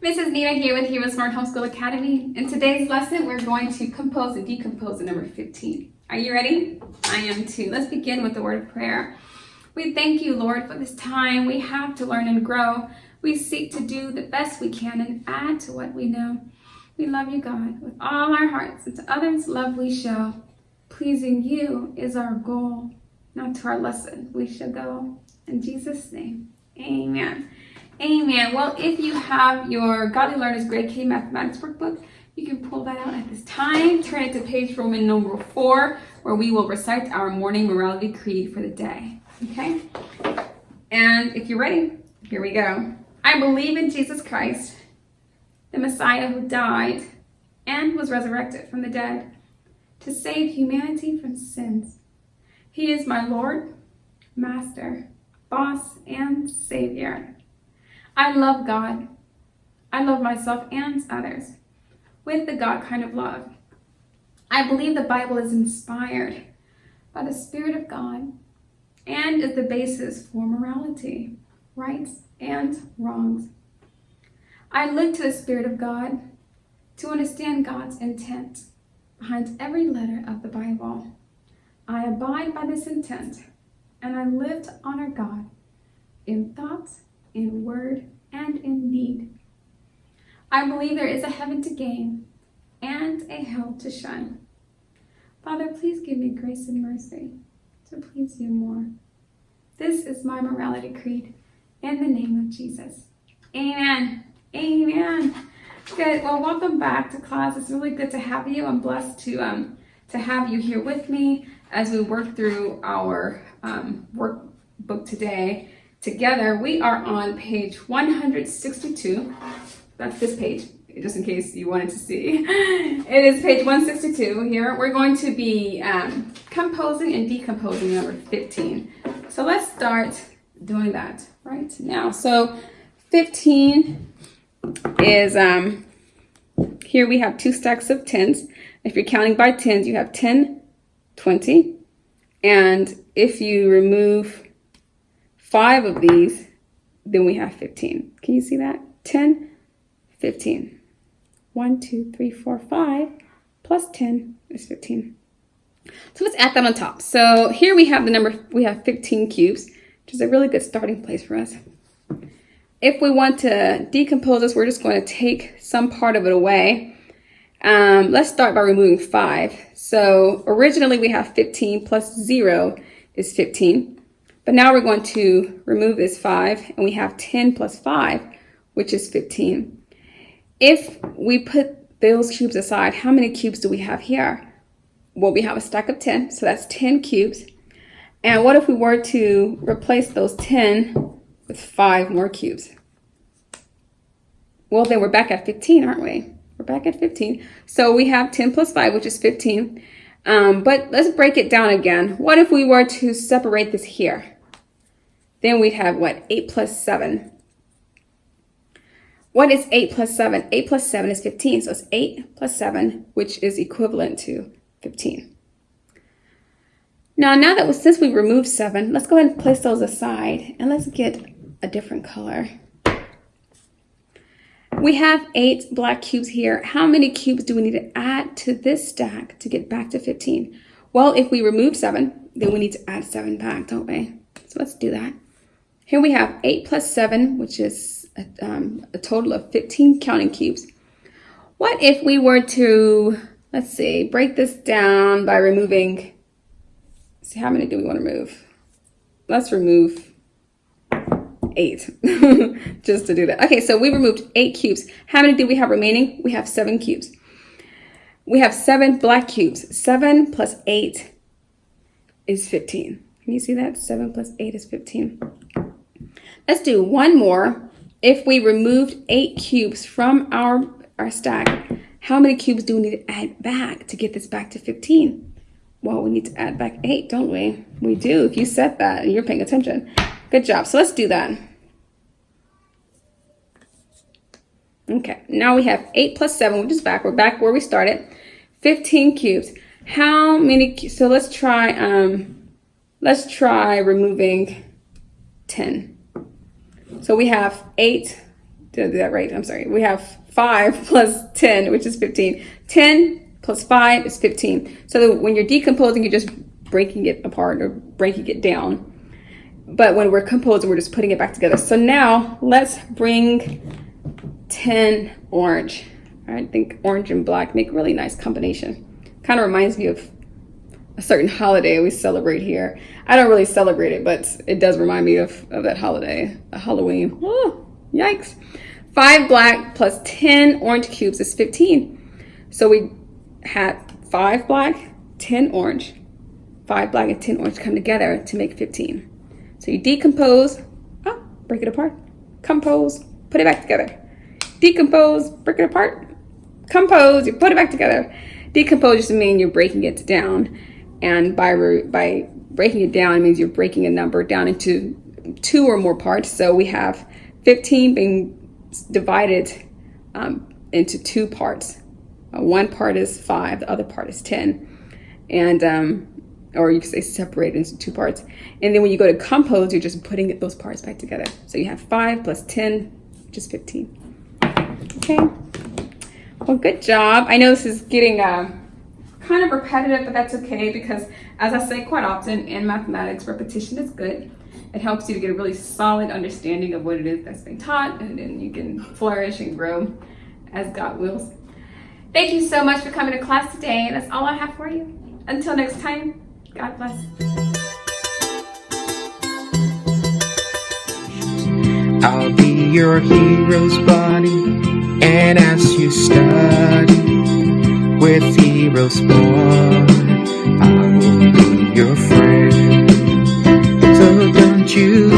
This is Nita here with Heroesmart Homeschool Academy. In today's lesson, we're going to compose and decompose the number 15. Are you ready? I am too. Let's begin with the word of prayer. We thank you, Lord, for this time we have to learn and grow. We seek to do the best we can and add to what we know. We love you, God, with all our hearts, and to others love we show. Pleasing you is our goal, not to our lesson we shall go. In Jesus' name, amen. Amen. Well, if you have your Godly Learners Grade K Mathematics Workbook, you can pull that out at this time. Turn it to page Roman number 4, where we will recite our morning morality creed for the day. Okay? And if you're ready, here we go. I believe in Jesus Christ, the Messiah who died and was resurrected from the dead to save humanity from sins. He is my Lord, Master, Boss, and Savior. I love God. I love myself and others with the God kind of love. I believe the Bible is inspired by the Spirit of God and is the basis for morality, rights, and wrongs. I look to the Spirit of God to understand God's intent behind every letter of the Bible. I abide by this intent, and I live to honor God in thought, in word, and in deed. I believe there is a heaven to gain and a hell to shun. Father, please give me grace and mercy to please you more. This is my morality creed in the name of Jesus. Amen. Amen. Good. Well, welcome back to class. It's really good to have you. I'm blessed to have you here with me as we work through our workbook today. Together, we are on page 162. That's this page, just in case you wanted to see. It is page 162 here. We're going to be composing and decomposing number 15. So let's start doing that right now. So 15 is, here we have 2 stacks of 10s. If you're counting by 10s, you have 10, 20. And if you remove 5 of these, then we have 15. Can you see that? 10, 15. 1, 2, 3, 4, 5 plus 10 is 15. So let's add that on top. So here we have the number, we have 15 cubes, which is a really good starting place for us. If we want to decompose this, we're just going to take some part of it away. Let's start by removing 5. So originally we have 15 plus 0 is 15. But now we're going to remove this 5, and we have 10 plus 5, which is 15. If we put those cubes aside, how many cubes do we have here? Well, we have a stack of 10, so that's 10 cubes. And what if we were to replace those 10 with 5 more cubes? Well, then we're back at 15, aren't we? We're back at 15. So we have 10 plus 5, which is 15. But let's break it down again. What if we were to separate this here? Then we'd have what? 8 plus 7. What is 8 plus 7? 8 plus 7 is 15. So it's 8 plus 7, which is equivalent to 15. Now that since we removed 7, let's go ahead and place those aside, and let's get a different color. We have 8 black cubes here. How many cubes do we need to add to this stack to get back to 15? Well, if we remove 7, then we need to add 7 back, don't we? So let's do that. Here we have 8 plus 7, which is a total of 15 counting cubes. What if we were to, let's see, break this down by removing, see, how many do we want to remove? Let's remove 8, just to do that. Okay, so we removed 8 cubes. How many do we have remaining? We have 7 cubes. We have 7 black cubes. 7 plus 8 is 15. Can you see that? 7 plus 8 is 15. Let's do one more. If we removed 8 cubes from our stack, how many cubes do we need to add back to get this back to 15? Well, we need to add back 8, don't we? We do. If you said that and you're paying attention. Good job. So let's do that. Okay, now we have 8 plus 7, which is back. We're back where we started. 15 cubes. How many? So let's try removing 10. So we have 8 Did I do that right? I'm sorry. We have 5 plus 10, which is 15. 10 plus 5 is 15. So that when you're decomposing, you're just breaking it apart or breaking it down. But when we're composing, we're just putting it back together. So now let's bring 10 orange. I think orange and black make a really nice combination. Kind of reminds me of a certain holiday we celebrate here. I don't really celebrate it, but it does remind me of that holiday, Halloween. Oh, yikes. 5 black plus 10 orange cubes is 15. So we had 5 black, 10 orange. 5 black and 10 orange come together to make 15. So you decompose, break it apart, compose, put it back together. Decompose, break it apart, compose, you put it back together. Decompose just means you're breaking it down. And by breaking it down, it means you're breaking a number down into 2 or more parts. So we have 15 being divided into 2 parts. One part is 5, the other part is 10. And, or you could say separated into 2 parts. And then when you go to compose, you're just putting those parts back together. So you have 5 plus 10, which is 15. Okay. Well, good job. I know this is getting kind of repetitive, but that's okay because, as I say quite often in mathematics, repetition is good. It helps you to get a really solid understanding of what it is that's been taught, and then you can flourish and grow as God wills. Thank you so much for coming to class today. That's all I have for you. Until next time, God bless. I'll be your hero's buddy, and as you study with Heroesmart, I will be your friend. So don't you